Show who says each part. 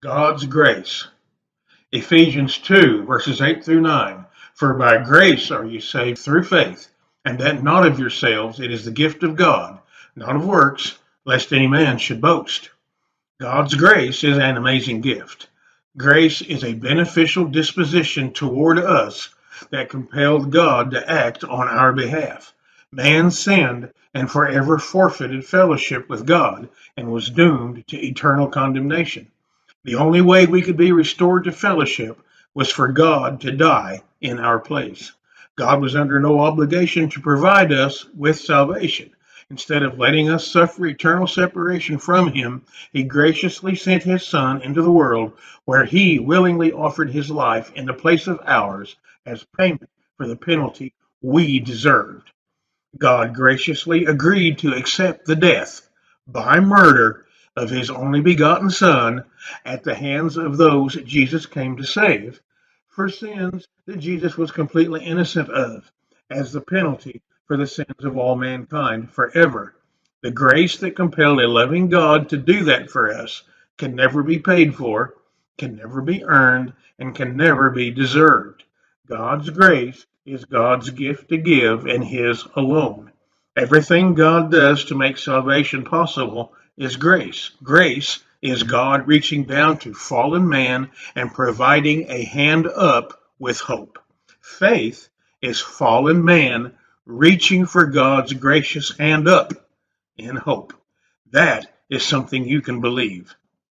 Speaker 1: God's grace. Ephesians 2, verses 8 through 9. For by grace are you saved through faith, and that not of yourselves, it is the gift of God, not of works, lest any man should boast. God's grace is an amazing gift. Grace is a beneficial disposition toward us that compelled God to act on our behalf. Man sinned and forever forfeited fellowship with God and was doomed to eternal condemnation. The only way we could be restored to fellowship was for God to die in our place. God was under no obligation to provide us with salvation. Instead of letting us suffer eternal separation from Him, He graciously sent His Son into the world where He willingly offered His life in the place of ours as payment for the penalty we deserved. God graciously agreed to accept the death by murder of His only begotten Son at the hands of those Jesus came to save for sins that Jesus was completely innocent of as the penalty for the sins of all mankind forever. The grace that compelled a loving God to do that for us can never be paid for, can never be earned, and can never be deserved. God's grace is God's gift to give and His alone. Everything God does to make salvation possible is grace. Grace is God reaching down to fallen man and providing a hand up with hope. Faith is fallen man reaching for God's gracious hand up in hope. That is something you can believe.